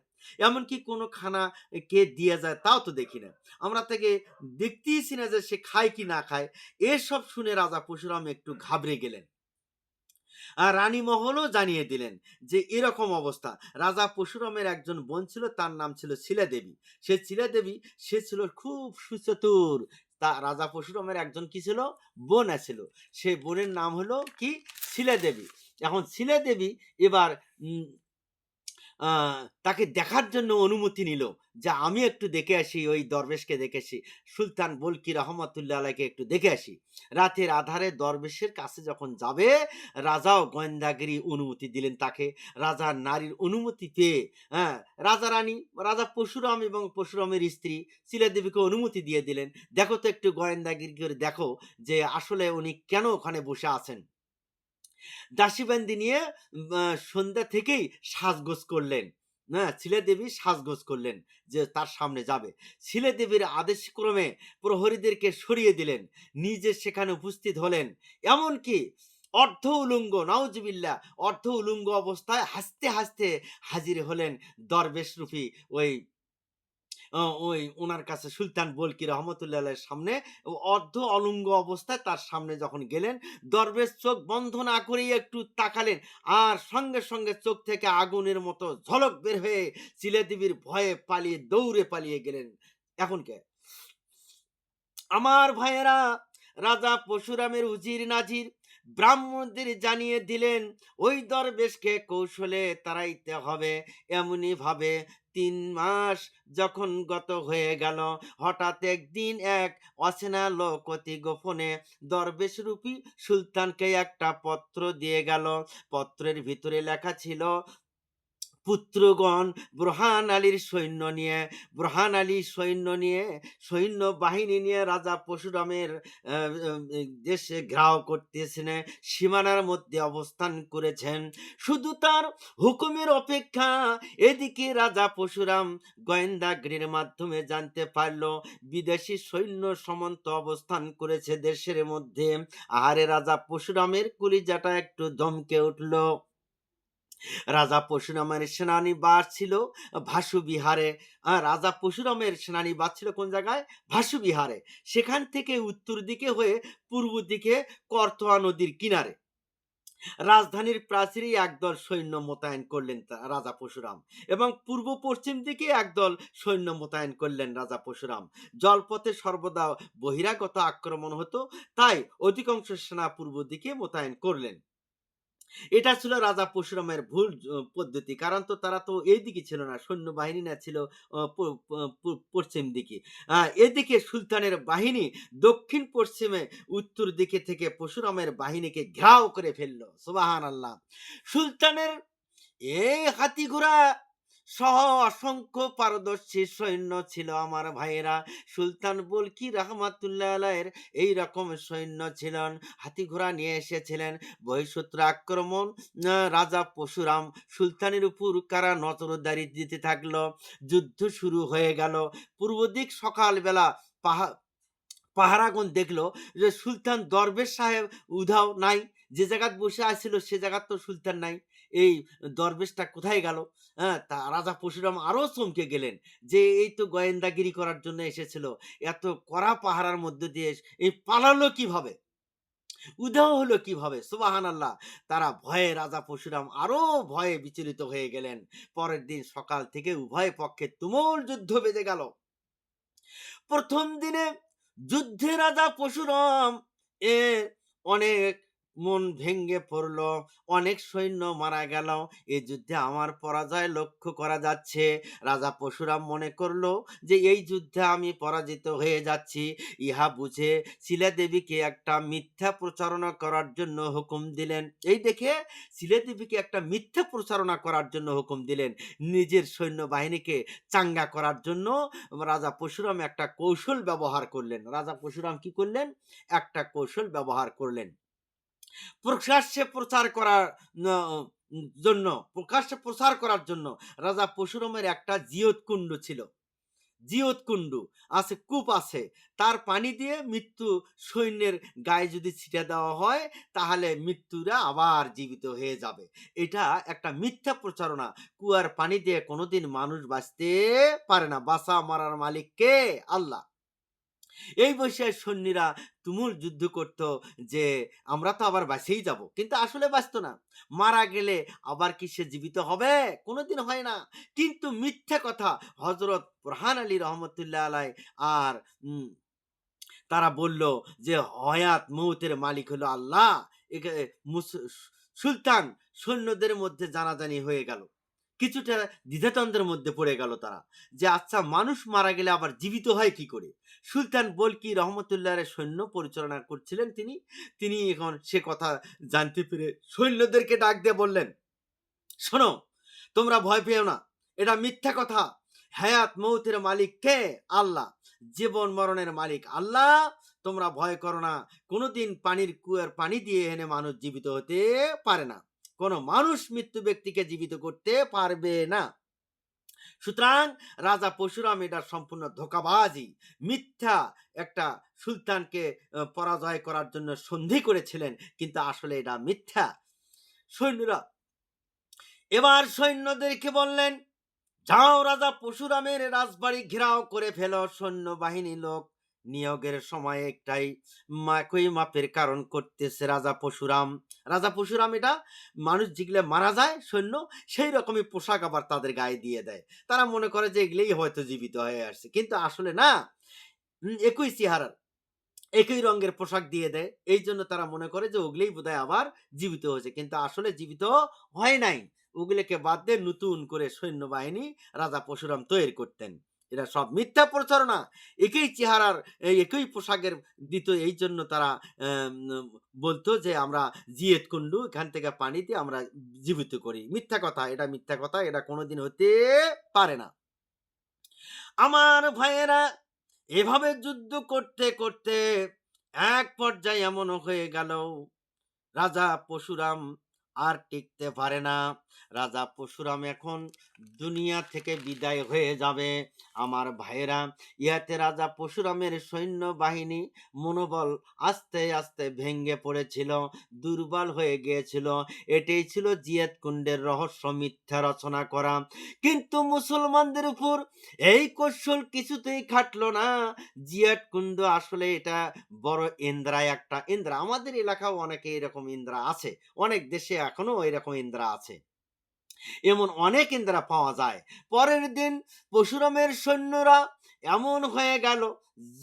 এমনকি কোনো খানা কে দিয়ে যায় তাও তো দেখি না, আমরা তাকে দেখতেইছি না যে সে খায় কি না খায়। এসব শুনে রাজা পরশুরাম একটু ঘাবড়ে গেলেন। আর রানী মহলও জানিয়ে দিলেন যে এরকম অবস্থা। রাজা পরশুরামের একজন বোন ছিল, তার নাম ছিল শিলা দেবী। সে ছিল খুব সুচতুর। তা রাজা পরশুরামের একজন কি ছিল, বোন ছিল। সেই বোনের নাম হলো কি, শিলা দেবী। এখন শিলা দেবী এবার উম তাকে দেখার জন্য অনুমতি নিল, যে আমি একটু দেখে আসি, ওই দরবেশকে দেখে আসি, সুলতান বলকি রহমতুল্লাহ আলাইকে একটু দেখে আসি। রাতের আধারে দরবেশের কাছে যখন যাবে, রাজাও গোয়েন্দাগিরি অনুমতি দিলেন তাকে। রাজার নারীর অনুমতি পেয়ে, হ্যাঁ, রাজা পরশুরাম এবং পরশুরামের স্ত্রী শিলা দেবীকে অনুমতি দিয়ে দিলেন, দেখো তো একটু গোয়েন্দাগিরি করে দেখো যে আসলে উনি কেন ওখানে বসে আছেন। দাসীবান্দি নিয়ে সন্ধ্যা থেকেই সাজগোজ করলেন। হ্যাঁ, ছিলে দেবী সাজগোজ করলেন যে তার সামনে যাবে। ছিলে দেবীর আদেশ ক্রমে প্রহরীদেরকে সরিয়ে দিলেন, নিজে সেখানে উপস্থিত হলেন। এমনকি অর্ধ উলঙ্গ, নাউজুবিল্লাহ, অর্ধ উলঙ্গ অবস্থায় হাসতে হাসতে হাজির হলেন দরবেশ রূপী ওই ওই উনার কাছে, সুলতান বলকি রহমতুল্লাহ আলাইহির সামনে অর্ধ অলঙ্গ অবস্থায় তার সামনে যখন গেলেন, দরবেশ চোখ বন্ধ না করেই একটু তাকালেন, আর সঙ্গে সঙ্গে চোখ থেকে আগুনের মতো ঝলক বের হয়ে চিলেদেবীর ভয়ে দৌড়ে পালিয়ে গেলেন। এখন কে আমার ভাইয়েরা, রাজা পরশুরামের উজির নাজির ব্রাহ্মণদের জানিয়ে দিলেন, ওই দরবেশকে কৌশলে তাড়াইতে হবে। এমনি ভাবে 3 মাস যখন গত হয়ে গেল, হঠাৎ একদিন এক অচেনা লোক অতি গোপনে দরবেশ রূপী সুলতানকে একটা পত্র দিয়ে গেল। পত্রের ভিতরে লেখা ছিল, পুত্রগণ বুরহান আলী সৈন্য বাহিনী নিয়ে রাজা পরশুরামের দেশে ঘেরাও করতেছেন, সীমানার মধ্যে অবস্থান করেছেন, শুধু তার হুকুমের অপেক্ষা। এদিকে রাজা পরশুরাম গোয়েন্দাগিরির মাধ্যমে জানতে পারল বিদেশি সৈন্য সমন্ত অবস্থান করেছে দেশের মধ্যে। আহারে, রাজা পরশুরামের কলিজাটা একটু ধমকে উঠল। রাজা পরশুরামের সেনানিবাস ছিল ভাসু বিহারে। রাজা পরশুরামের সেনানিবাস ছিল কোন জায়গায়? ভাসু বিহারে। সেখান থেকে উত্তর দিকে হয়ে পূর্ব দিকে করতোয়া নদীর কিনারে রাজধানীর প্রাচীরেই একদল সৈন্য মোতায়েন করলেন রাজা পরশুরাম, এবং পূর্ব পশ্চিম দিকে একদল সৈন্য মোতায়েন করলেন রাজা পরশুরাম। জলপথে সর্বদা বহিরাগত আক্রমণ হতো, তাই অধিকাংশ সেনা পূর্ব দিকে মোতায়েন করলেন। এটা ছিল রাজা পরশুরামের ভুল পদ্ধতি। কারণ তো তারা তো এইদিকে ছিল না। সৈন্যবাহিনী না ছিল পশ্চিম দিকে। এদিকে সুলতানের বাহিনী দক্ষিণ পশ্চিমে উত্তর দিকে থেকে পরশুরামের বাহিনীকে ঘেরাও করে ফেলল। সুবহানাল্লাহ! সুলতানের এই হাতি ঘোড়া সহ অসংখ্য পারদর্শী সৈন্য ছিল আমার ভাইয়েরা। সুলতান বুলকি রহমাতুল্লাহ আলাইহির এই রকম সৈন্য ছিলেন, হাতি ঘোড়া নিয়ে এসেছিলেন। বহিঃশত্রু আক্রমণ, রাজা পরশুরাম সুলতানের উপর কারা নজরদারি দিতে থাকলো। যুদ্ধ শুরু হয়ে গেল। পূর্ব দিক সকালবেলা পাহা পাহারাগণ দেখলো যে সুলতান দরবেশ সাহেব উধাও নাই। যে জায়গায় বসে আছিল সে জায়গায় তো সুলতান নাই। এই দরবেশটা কোথায় গেল? হ্যাঁ, তা রাজা পরশুরাম আরো চমকে গেলেন যে এই তো গোয়েন্দাগিরি করার জন্য এসেছিল। এত কড়া পাহারার মধ্য দিয়ে এই পালালো কিভাবে? উধাও হলো কিভাবে? সুবহানাল্লাহ! তারা ভয়ে রাজা পরশুরাম আরো ভয়ে বিচলিত হয়ে গেলেন। পরের দিন সকাল থেকে উভয় পক্ষে তুমুল যুদ্ধ বেজে গেল। প্রথম দিনে যুদ্ধে রাজা পরশুরাম এ অনেক মন ভেঙ্গে পড়ল, অনেক সৈন্য মারা গেল। এই যুদ্ধে আমার পরাজয় লক্ষ্য করা যাচ্ছে। রাজা পরশুরাম মনে করলো যে এই যুদ্ধে আমি পরাজিত হয়ে যাচ্ছি। ইহা বুঝে শিলাদেবীকে একটা মিথ্যা প্রচারণা করার জন্য হুকুম দিলেন। এই দেখে শিলাদেবীকে একটা মিথ্যা প্রচারণা করার জন্য হুকুম দিলেন। নিজের সৈন্যবাহিনীকে চাঙ্গা করার জন্য রাজা পরশুরাম একটা কৌশল ব্যবহার করলেন। রাজা পরশুরাম কি করলেন? একটা কৌশল ব্যবহার করলেন। প্রকাশ্যে প্রচার করার ন জন্য প্রকাশ্যে প্রচার করার জন্য রাজা পরশুরামের একটা জিয়ত কুণ্ড ছিল। জিয়ত কুণ্ডু আছে, কূপ আছে। তার পানি দিয়ে মৃত্যু সৈন্যের গায়ে যদি ছিটা দেওয়া হয় তাহলে মৃত্যুরা আবার জীবিত হয়ে যাবে। এটা একটা মিথ্যা প্রচারণা। কুয়ার পানি দিয়ে কোনোদিন মানুষ বাঁচতে পারে না। বাঁচা মারার মালিক কে? আল্লাহ। এই বৈশাখ সৈন্যরা তুমুল যুদ্ধ করত যে আমরা তো আবার বাঁচেই যাব, কিন্তু আসলে বাঁচত না। মারা গেলে আবার কি সে জীবিত হবে? কোনোদিন হয় না। কিন্তু মিথ্যে কথা হজরত বুরহান আলী রহমতুল্লাহ আলাই আর উম, তারা বলল যে হয়াত মৌতের মালিক হলো আল্লাহ। সুলতান সৈন্যদের মধ্যে জানাজানি হয়ে গেল। কিছুটা দ্বিধাদ্বন্দ্বের মধ্যে পড়ে গেল তারা, যে আচ্ছা মানুষ মারা গেলে আবার জীবিত হয় কি করে? সুলতান বলকি রহমতুল্লাহের সৈন্য পরিচালনা করছিলেন তিনি। তিনি এখন সে কথা জানতে পেরে সৈন্যদেরকে ডাক দিয়ে বললেন, শোনো, তোমরা ভয় পেও না, এটা মিথ্যা কথা। হায়াত মৌতের মালিক কে? আল্লাহ। জীবন মরণের মালিক আল্লাহ। তোমরা ভয় করো না। কোনোদিন পানির কুয়ার পানি দিয়ে এনে মানুষ জীবিত হতে পারে না। কোনো মানুষ মৃত্যু ব্যক্তিকে জীবিত করতে পারবে না। সুতরাং রাজা পরশুরাম এটা সম্পূর্ণ ধোঁকাবাজি, মিথ্যা একটা সুলতানকে পরাজয় করার জন্য সন্ধি করেছিলেন, কিন্তু আসলে এটা মিথ্যা। সৈন্যরা এবার সৈন্যদেরকে বললেন, যাও রাজা পরশুরামের রাজবাড়ি ঘেরাও করে ফেলো। সৈন্যবাহিনী লোক নিয়োগের সময় একটাই একই মাপের কারণ করতেছে রাজা পরশুরাম। রাজা পরশুরাম এটা মানুষ যেগুলো মারা যায় সৈন্য, সেই রকমই পোশাক আবার তাদের গায়ে দিয়ে দেয়। তারা মনে করে যে এগুলোই হয়তো জীবিত হয়ে আসছে, কিন্তু আসলে না। একই চেহারার একই রঙের পোশাক দিয়ে দেয়, এই জন্য তারা মনে করে যে ওগুলোই বোধহয় আবার জীবিত হয়েছে, কিন্তু আসলে জীবিত হয় নাই। ওগুলোকে বাদ দিয়ে নতুন করে সৈন্যবাহিনী রাজা পরশুরাম তৈরি করতেন। এটা সব মিথ্যা প্রচারণা। একই চেহারার একই পোশাকের দিত, এই জন্য তারা বলতো যে আমরা জিয়েত কুন্ডু এখান থেকে পানি দিয়ে আমরা জীবিত করি। মিথ্যা কথা, এটা মিথ্যা কথা, এটা কোনোদিন হতে পারে না। আমার ভাইয়েরা, এভাবে যুদ্ধ করতে করতে এক পর্যায়ে এমন হয়ে গেল রাজা পরশুরাম আর টিকতে পারে না। রাজা পরশুরাম এখন দুনিয়া থেকে বিদায় হয়ে যাবে। আমার ভাইয়েরা, ইহাতে রাজা পরশুরামের সৈন্যবাহিনী মনোবল আস্তে আস্তে ভেঙে পড়েছিল, দুর্বল হয়ে গিয়েছিল। এটাই ছিল জিয়াদ কুণ্ডের রহস্য, মিথ্যা রচনা করা। কিন্তু মুসলমানদের উপর এই কৌশল কিছুতেই খাটলো না। জিয়াট কুণ্ড আসলে এটা বড় ইন্দ্রা, একটা ইন্দ্রা। আমাদের এলাকাও অনেকে এরকম ইন্দ্রা আছে, অনেক দেশে এখনো এরকম ইন্দ্রা আছে। এমন অনেক ইন্দ্রা পাওয়া যায়। পরের দিন পরশুরামের সৈন্যরা এমন হয়ে গেল,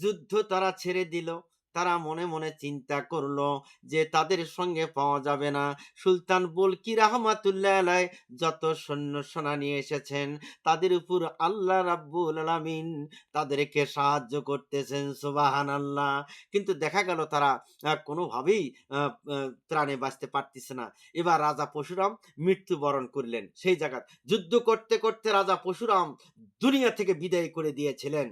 যুদ্ধ তারা ছেড়ে দিল। তারা মনে মনে চিন্তা করলো যে তাদের সঙ্গে পাওয়া যাবে না। সুলতান বুলকি রহমাতুল্লাহ আলাই যত সৈন্য সেনা নিয়ে এসেছেন তাদের উপর আল্লাহ রাব্বুল আলামিন তাদেরকে সাহায্য করতেছেন, সুবহানাল্লাহ। কিন্তু দেখা গেল তারা কোনোভাবেই ত্রাণে বাঁচতে পারতেছে না। এবার রাজা পরশুরাম মৃত্যুবরণ করলেন। সেই জায়গা যুদ্ধ করতে করতে রাজা পরশুরাম দুনিয়া থেকে বিদায় করে দিয়েছিলেন,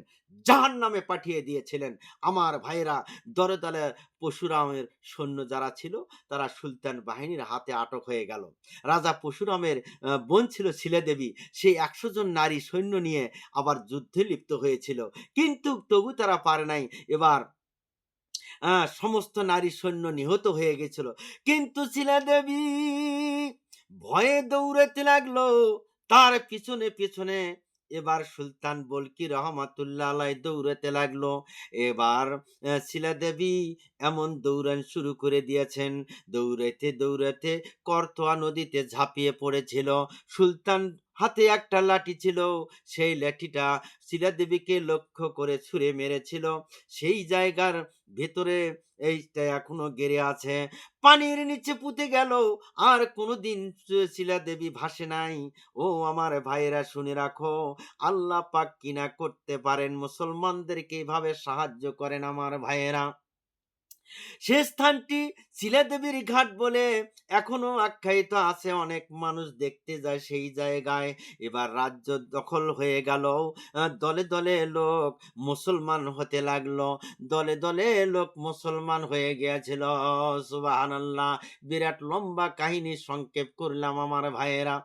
জাহান্নামে পাঠিয়ে দিয়েছিলেন। আমার ভাইয়েরা, দলে দলে পরশুরামের সৈন্য যারা ছিল তারা সুলতান বাহিনীর হাতে আটক হয়ে গেল। রাজা পরশুরামের বোন ছিল শিলাদেবী, সেই ১০০ জন নারী সৈন্য নিয়ে আবার যুদ্ধে লিপ্ত হয়েছিল, কিন্তু তবু তারা পারে নাই। এবার সমস্ত নারী সৈন্য নিহত হয়ে গেছিল, কিন্তু শিলাদেবী ভয়ে দৌড়াতে লাগলো তার পিছনে পিছনে। এবার সুলতান বলকি রহমাতুল্লাহ আলাই দৌড়াতে লাগলো। এবার শিলাদেবী এমন দৌড়ান শুরু করে দিয়েছেন, দৌড়াইতে দৌড়াইতে করতোয়া নদীতে ঝাঁপিয়ে পড়েছিল। সুলতান হাতে একটা লাঠি ছিল, সেই লাঠিটা শিলাদেবীকে লক্ষ্য করে ছুঁড়ে মেরেছিল। সেই জায়গার ভেতরে এইটা এখনো গেড়ে আছে, পানির নিচে পুঁতে গেল, আর কোনোদিন শিলাদেবী ভাসে নাই। ও আমার ভাইয়েরা, শুনে রাখো, আল্লাহ পাক কিনা করতে পারেন, মুসলমানদেরকে এইভাবে সাহায্য করেন আমার ভাইয়েরা। সে স্থানটি শিলাদেবীর ঘাট বলে এখনো আখ্যায়িত আছে, অনেক মানুষ দেখতে যায় সেই জায়গায়। এবার রাজ্য দখল হয়ে গেল, দলে দলে লোক মুসলমান হতে লাগলো, দলে দলে লোক মুসলমান হয়ে গিয়েছিল। সুবহানাল্লাহ। বিরাট লম্বা কাহিনী সংক্ষেপ করলাম আমার ভাইয়েরা।